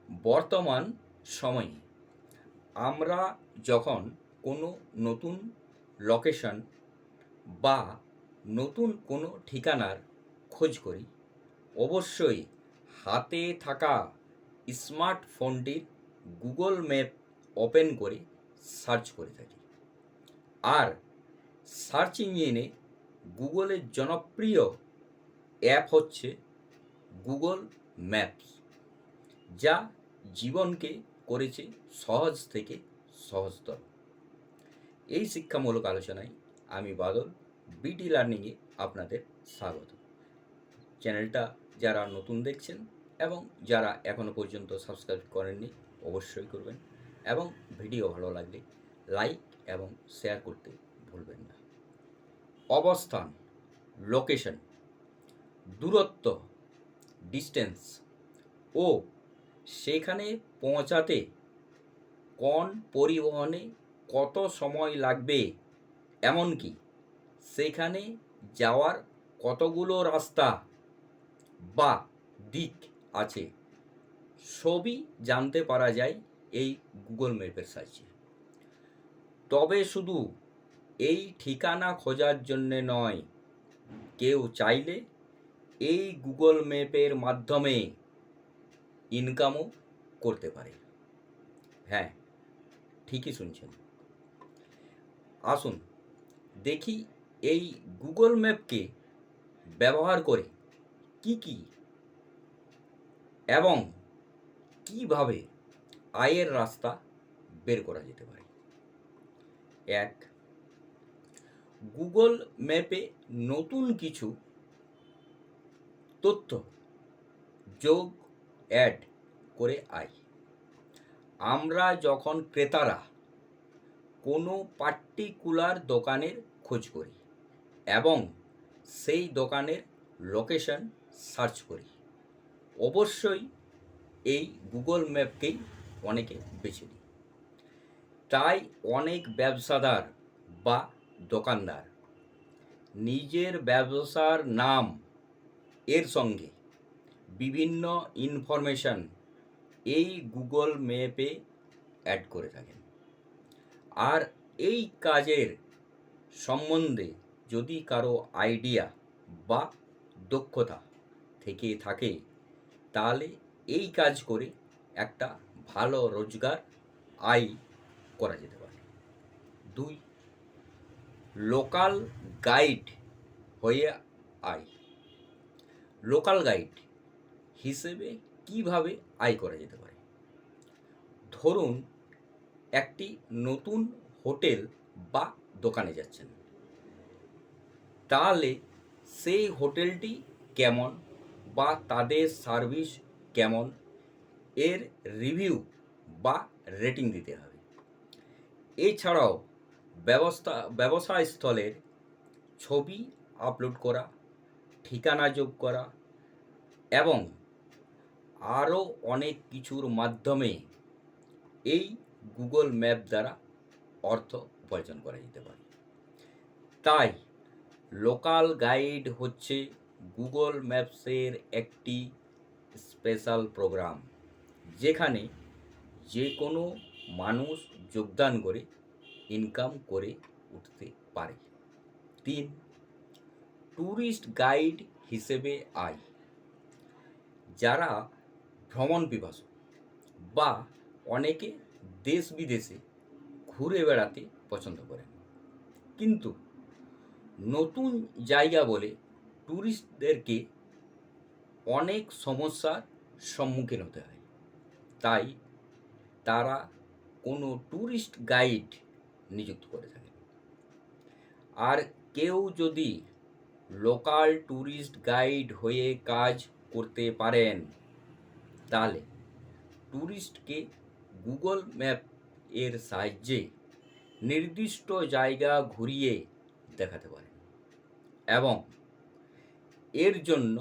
বর্তমান সময়ে আমরা যখন কোনো নতুন লোকেশন বা নতুন কোনো ঠিকানার খোঁজ করি, অবশ্যই হাতে থাকা স্মার্টফোনটির গুগল ম্যাপ ওপেন করে সার্চ করে থাকি। আর সার্চ ইঞ্জিনে গুগলের জনপ্রিয় অ্যাপ হচ্ছে গুগল ম্যাপস, যা জীবনকে করেছে সহজ থেকে সহজতর। এই শিক্ষামূলক আলোচনায় আমি বাদল, বিটি লার্নিংয়ে আপনাদের স্বাগত। চ্যানেলটা যারা নতুন দেখছেন এবং যারা এখনও পর্যন্ত সাবস্ক্রাইব করেননি অবশ্যই করবেন, এবং ভিডিও ভালো লাগলে লাইক এবং শেয়ার করতে ভুলবেন না। অবস্থান, লোকেশন, দূরত্ব, ডিস্টেন্স ও সেখানে পৌঁছাতে কোন পরিবহনে কত সময় লাগবে, এমনকি সেখানে যাওয়ার কতগুলো রাস্তা বা দিক আছে, সবই জানতে পারা যায় এই গুগল ম্যাপের সাহায্যে। তবে শুধু এই ঠিকানা খোঁজার জন্যে নয়, কেউ চাইলে এই গুগল ম্যাপের মাধ্যমে ইনকামও করতে পারে। হ্যাঁ, ঠিকই শুনছেন। আসুন দেখি এই গুগল ম্যাপকে ব্যবহার করে কি এবং কিভাবে আয়ের রাস্তা বের করা যেতে পারে। 1. গুগল ম্যাপে নতুন কিছু তথ্য যোগ অ্যাড করে আয়। আমরা যখন ক্রেতারা কোনো পার্টিকুলার দোকানের খোঁজ করি এবং সেই দোকানের লোকেশন সার্চ করি, অবশ্যই এই গুগল ম্যাপকেই অনেকে বেছে নিই। তাই অনেক ব্যবসাদার বা দোকানদার নিজের ব্যবসার নাম এর সঙ্গে বিভিন্ন ইনফরমেশন এই গুগল ম্যাপে অ্যাড করে থাকেন। আর এই কাজের সম্বন্ধে যদি কারো আইডিয়া বা দক্ষতা থেকে থাকে, তাহলে এই কাজ করে একটা ভালো রোজগার আয় করা যেতে পারে। 2. লোকাল গাইড হয়ে আয়। লোকাল গাইড হিসেবে কিভাবে আয় করা যেতে পারে? ধরুন একটি নতুন হোটেল বা দোকানে যাচ্ছেন, তাহলে সেই হোটেলটি কেমন বা তাদের সার্ভিস কেমন, এর রিভিউ বা রেটিং দিতে হবে। এছাড়াও ব্যবসায়স্থলের ছবি আপলোড করা, ঠিকানা যোগ করা এবং আরও অনেক কিছুর মাধ্যমে এই গুগল ম্যাপ দ্বারা অর্থ উপার্জন করা যেতে পারে। তাই লোকাল গাইড হচ্ছে গুগল ম্যাপসের একটি স্পেশাল প্রোগ্রাম, যেখানে যে কোনো মানুষ যোগদান করে ইনকাম করে উঠতে পারে। 3. ট্যুরিস্ট গাইড হিসেবে আয়। যারা ভ্রমণ পিপাসু বা অনেকে দেশ বিদেশে ঘুরে বেড়াতে পছন্দ করেন, কিন্তু নতুন জায়গা বলে ট্যুরিস্টদেরকে অনেক সমস্যার সম্মুখীন হতে হয়, তাই তারা কোনো ট্যুরিস্ট গাইড নিযুক্ত করে থাকে। আর কেউ যদি লোকাল ট্যুরিস্ট গাইড হয়ে কাজ করতে পারেন, তাহলে ট্যুরিস্টকে গুগল ম্যাপ এর সাহায্যে নির্দিষ্ট জায়গা ঘুরিয়ে দেখাতে পারেন এবং এর জন্য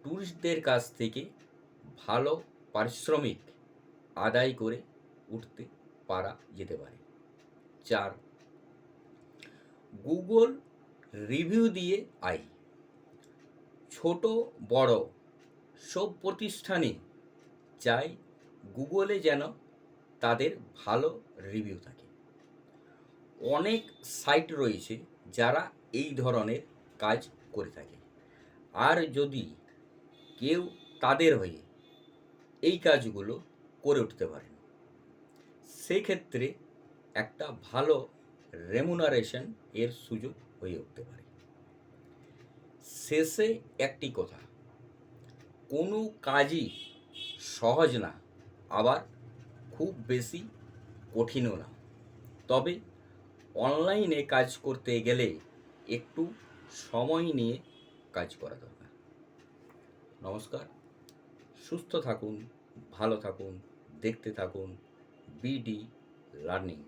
ট্যুরিস্টদের কাছ থেকে ভালো পারিশ্রমিক আদায় করে উঠতে পারা যেতে পারে। 4. গুগল রিভিউ দিয়ে আয়। ছোট বড় সব প্রতিষ্ঠানই চায় গুগলে যেন তাদের ভালো রিভিউ থাকে। অনেক সাইট রয়েছে যারা এই ধরনের কাজ করে থাকে। আর যদি কেউ তাদের হয়ে এই কাজগুলো করে উঠতে পারেন, সেক্ষেত্রে একটা ভালো রেমুনারেশন এর সুযোগ হয়ে উঠতে পারে। শেষে একটি কথা, কোনো কাজই সহজ না, আবার খুব বেশি কঠিনও না। তবে অনলাইনে কাজ করতে গেলে একটু সময় নিয়ে কাজ করা দরকার। নমস্কার, সুস্থ থাকুন, ভালো থাকুন, দেখতে থাকুন বিডি লার্নিং।